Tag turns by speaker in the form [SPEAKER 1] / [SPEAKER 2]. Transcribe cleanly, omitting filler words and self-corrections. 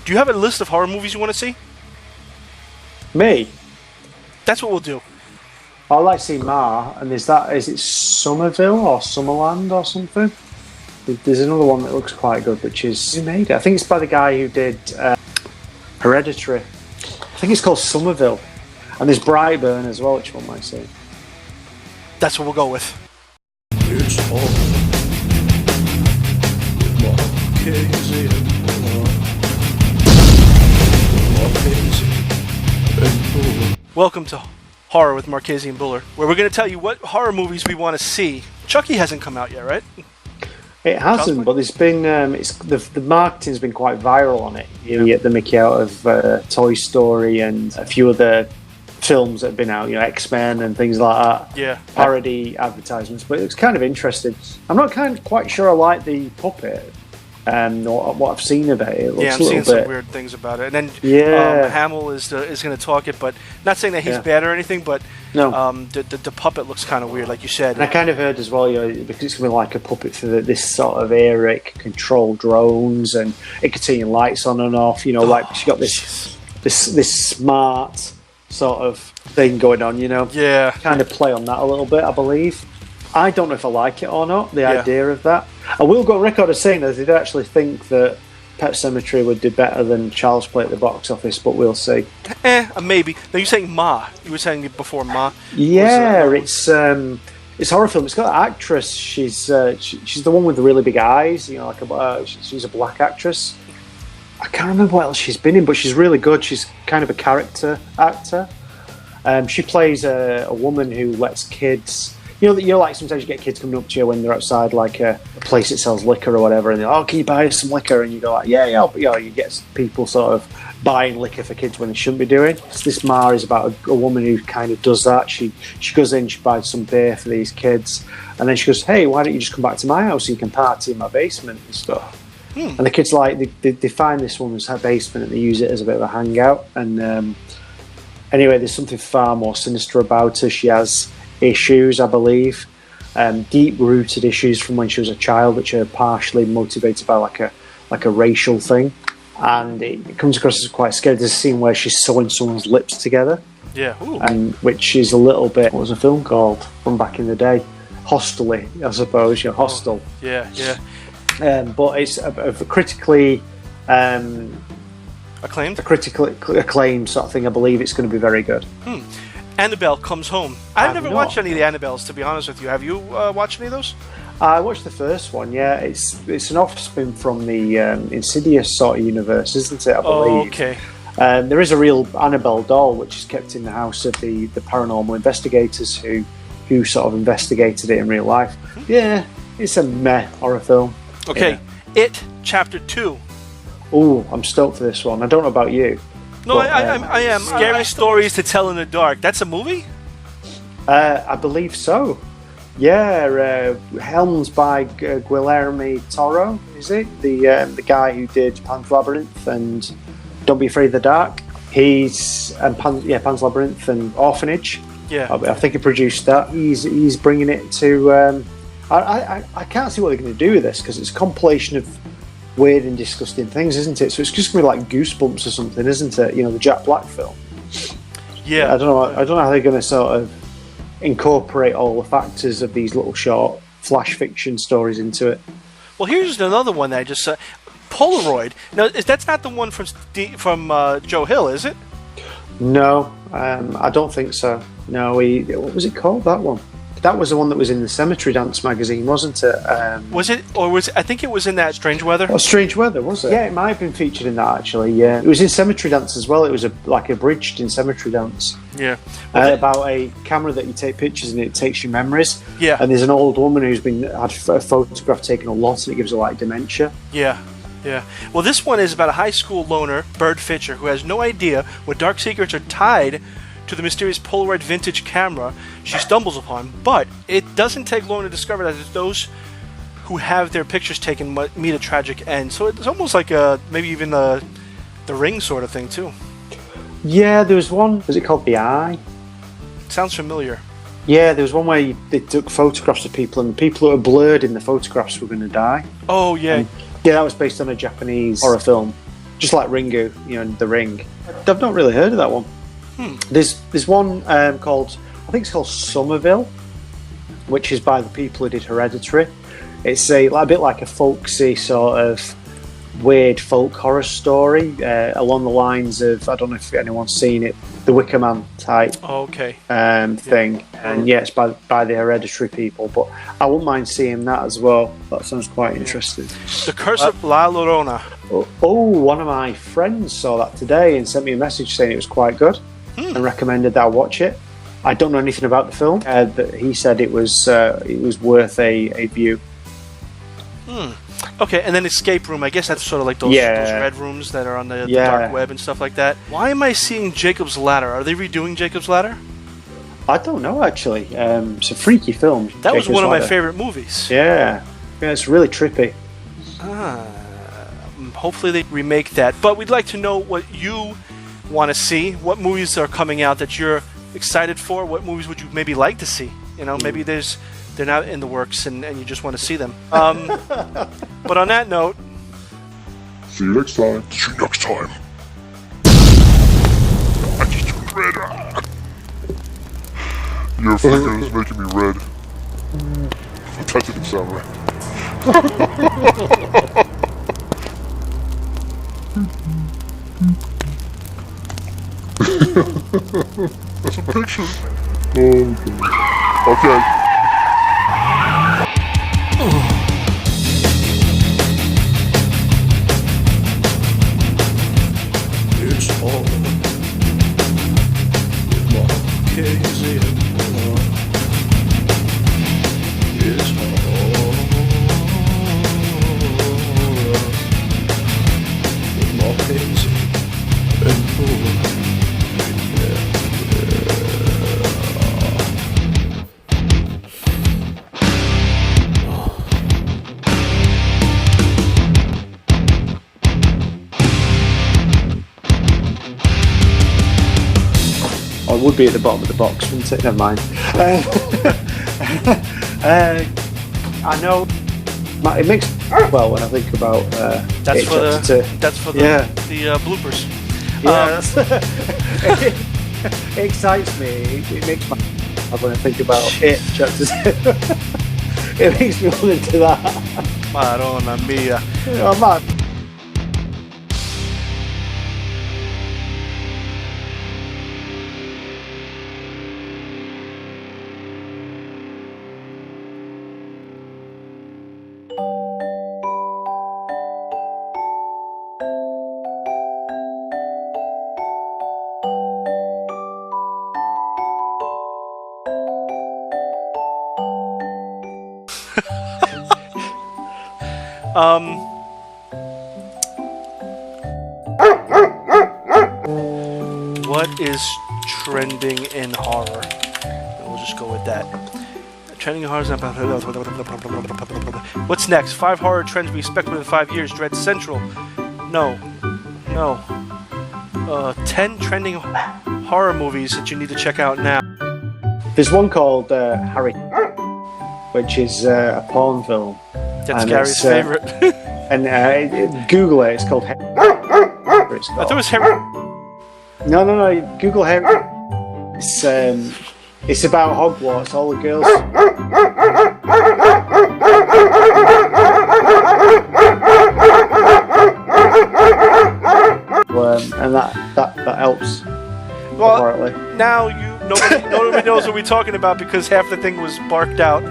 [SPEAKER 1] Do you have a list of horror movies you want to see?
[SPEAKER 2] Me?
[SPEAKER 1] That's what we'll do.
[SPEAKER 2] I like to see Ma, and is it Somerville or Summerland or something? There's another one that looks quite good, which is who made it? I think it's by the guy who did Hereditary. I think it's called Somerville, and there's Brightburn as well, which one might see.
[SPEAKER 1] That's what we'll go with.
[SPEAKER 3] It's all Marchese and Buller.
[SPEAKER 1] Welcome to Horror with Marchese and Buller, where we're going to tell you what horror movies we want to see. Chucky hasn't come out yet, right?
[SPEAKER 2] It hasn't, but there's been the marketing's been quite viral on it. You get the Mickey out of Toy Story and a few other films that have been out, X-Men and things like that.
[SPEAKER 1] Yeah.
[SPEAKER 2] Parody advertisements, but it's kind of interesting. I'm not quite sure I like the puppet. Or what I've seen about it.
[SPEAKER 1] Yeah, I'm seeing some weird things about it. And then Hamill is going to talk it, but not saying that he's bad or anything, but
[SPEAKER 2] no.
[SPEAKER 1] The puppet looks kind of weird, like you said.
[SPEAKER 2] And I kind of heard as well, because it's going to be like a puppet for this sort of era. It can control drones and it can turn lights on and off. Like she's got this smart sort of thing going on.
[SPEAKER 1] Yeah.
[SPEAKER 2] Kind of play on that a little bit, I believe. I don't know if I like it or not, the idea of that. I will go on record as saying that I did actually think that Pet Sematary would do better than Child's Play at the box office, but we'll see.
[SPEAKER 1] Maybe. Now, you're saying Ma. You were saying before Ma.
[SPEAKER 2] Yeah, it's a horror film. It's got an actress. She's the one with the really big eyes. She's a black actress. I can't remember what else she's been in, but she's really good. She's kind of a character actor. She plays a woman who lets kids... like sometimes you get kids coming up to you when they're outside, like a place that sells liquor or whatever, and they're like, can you buy us some liquor? And you go like, yeah, but you get people sort of buying liquor for kids when they shouldn't be doing. So this Ma is about a woman who kind of does that. She goes in, she buys some beer for these kids, and then she goes, hey, why don't you just come back to my house so you can party in my basement and stuff. And the kids they find this woman's basement and they use it as a bit of a hangout. And anyway, there's something far more sinister about her. She has issues, I believe, deep-rooted issues from when she was a child, which are partially motivated by like a racial thing, and it comes across as quite scary. There's a scene where she's sewing someone's lips together, and which is a little bit. What was the film called from back in the day? Hostel-y, I suppose. Hostel.
[SPEAKER 1] Yeah.
[SPEAKER 2] But it's a critically
[SPEAKER 1] acclaimed,
[SPEAKER 2] sort of thing. I believe it's going to be very good.
[SPEAKER 1] Annabelle Comes Home. I've never watched any of the Annabelles, to be honest with you. Have you watched any of those?
[SPEAKER 2] I watched the first one, yeah. It's an offspring from the Insidious sort of universe, isn't it, I believe?
[SPEAKER 1] Oh, okay.
[SPEAKER 2] There is a real Annabelle doll, which is kept in the house of the paranormal investigators who sort of investigated it in real life. Yeah, it's a meh horror film.
[SPEAKER 1] Okay,
[SPEAKER 2] yeah.
[SPEAKER 1] It, Chapter 2.
[SPEAKER 2] Oh, I'm stoked for this one. I don't know about you.
[SPEAKER 1] No, but, I am. Scary Stories to Tell in the Dark. That's a movie?
[SPEAKER 2] I believe so. Yeah, helmed by Guillermo Toro, is it? The guy who did Pan's Labyrinth and Don't Be Afraid of the Dark. Pan's Labyrinth and Orphanage.
[SPEAKER 1] Yeah.
[SPEAKER 2] I think he produced that. He's bringing it to... I can't see what they're going to do with this, because it's a compilation of weird and disgusting things, isn't it? So it's just going to be like Goosebumps or something, isn't it? The Jack Black film.
[SPEAKER 1] Yeah.
[SPEAKER 2] I don't know how they're going to sort of incorporate all the factors of these little short flash fiction stories into it.
[SPEAKER 1] Well, here's another one that I just Polaroid. Now, that's not the one from Joe Hill, is it? No,
[SPEAKER 2] I don't think so. No, what was it called? That one. That was the one that was in the Cemetery Dance magazine, wasn't it?
[SPEAKER 1] Was it? Or was it, I think it was in that Strange Weather?
[SPEAKER 2] Oh, Strange Weather, was it? Yeah, it might have been featured in that, actually, yeah. It was in Cemetery Dance as well. It was abridged in Cemetery Dance.
[SPEAKER 1] Yeah.
[SPEAKER 2] About a camera that you take pictures and it takes your memories.
[SPEAKER 1] Yeah.
[SPEAKER 2] And there's an old woman who's had a photograph taken a lot and it gives her, dementia.
[SPEAKER 1] Yeah. Yeah. Well, this one is about a high school loner, Bird Fisher, who has no idea what dark secrets are tied to the mysterious Polaroid vintage camera she stumbles upon, but it doesn't take long to discover that it's those who have their pictures taken meet a tragic end. So it's almost like maybe even the Ring sort of thing too.
[SPEAKER 2] Yeah, there was one. Was it called The Eye?
[SPEAKER 1] Sounds familiar.
[SPEAKER 2] Yeah, there was one where they took photographs of people, and the people who were blurred in the photographs were going to die.
[SPEAKER 1] Oh yeah.
[SPEAKER 2] Yeah, that was based on a Japanese horror film. just like Ringu, The Ring. I've not really heard of that one. There's one called, I think it's called Somerville, which is by the people who did Hereditary. It's a bit like a folksy sort of weird folk horror story along the lines of, I don't know if anyone's seen it, the Wicker Man type thing. And yeah, it's by the Hereditary people, but I wouldn't mind seeing that as well. That sounds quite interesting.
[SPEAKER 1] The Curse of La Llorona.
[SPEAKER 2] Oh, one of my friends saw that today and sent me a message saying it was quite good and recommended that I watch it. I don't know anything about the film, but he said it was worth a view.
[SPEAKER 1] Okay, and then Escape Room. I guess that's sort of like those red rooms that are on the dark web and stuff like that. Why am I seeing Jacob's Ladder? Are they redoing Jacob's Ladder?
[SPEAKER 2] I don't know, actually. It's a freaky film.
[SPEAKER 1] That was one of my favorite movies.
[SPEAKER 2] Yeah, it's really trippy.
[SPEAKER 1] Hopefully they remake that. But we'd like to know what you want to see. What movies are coming out that you're excited for? What movies would you maybe like to see? Maybe they're not in the works and you just want to see them. But on that note,
[SPEAKER 4] see you next time. I just turned red. Your finger is making me red. That didn't sound right. That's a picture. Okay.
[SPEAKER 3] It's all with Mark KZ. It's all with Mark KZ and
[SPEAKER 2] It would be at the bottom of the box, wouldn't it? Never mind. I know it makes well when I think about
[SPEAKER 1] that's for the bloopers.
[SPEAKER 2] Yeah, it excites me. It makes my when I think about it. Chapter 2. It makes me want to do that.
[SPEAKER 1] Madonna mia.
[SPEAKER 2] Oh, man.
[SPEAKER 1] What is trending in horror? We'll just go with that. Trending in horror is what's next? 5 horror trends we expect within 5 years. Dread Central. No. 10 trending horror movies that you need to check out now.
[SPEAKER 2] There's one called Harry, which is a porn film.
[SPEAKER 1] That's Gary's favorite.
[SPEAKER 2] And Google it. It's called Harry.
[SPEAKER 1] I thought it was Harry.
[SPEAKER 2] No. Google Harry. It's about Hogwarts. All the girls. And that helps.
[SPEAKER 1] Well,
[SPEAKER 2] apparently.
[SPEAKER 1] Now nobody knows what we're talking about because half the thing was barked out.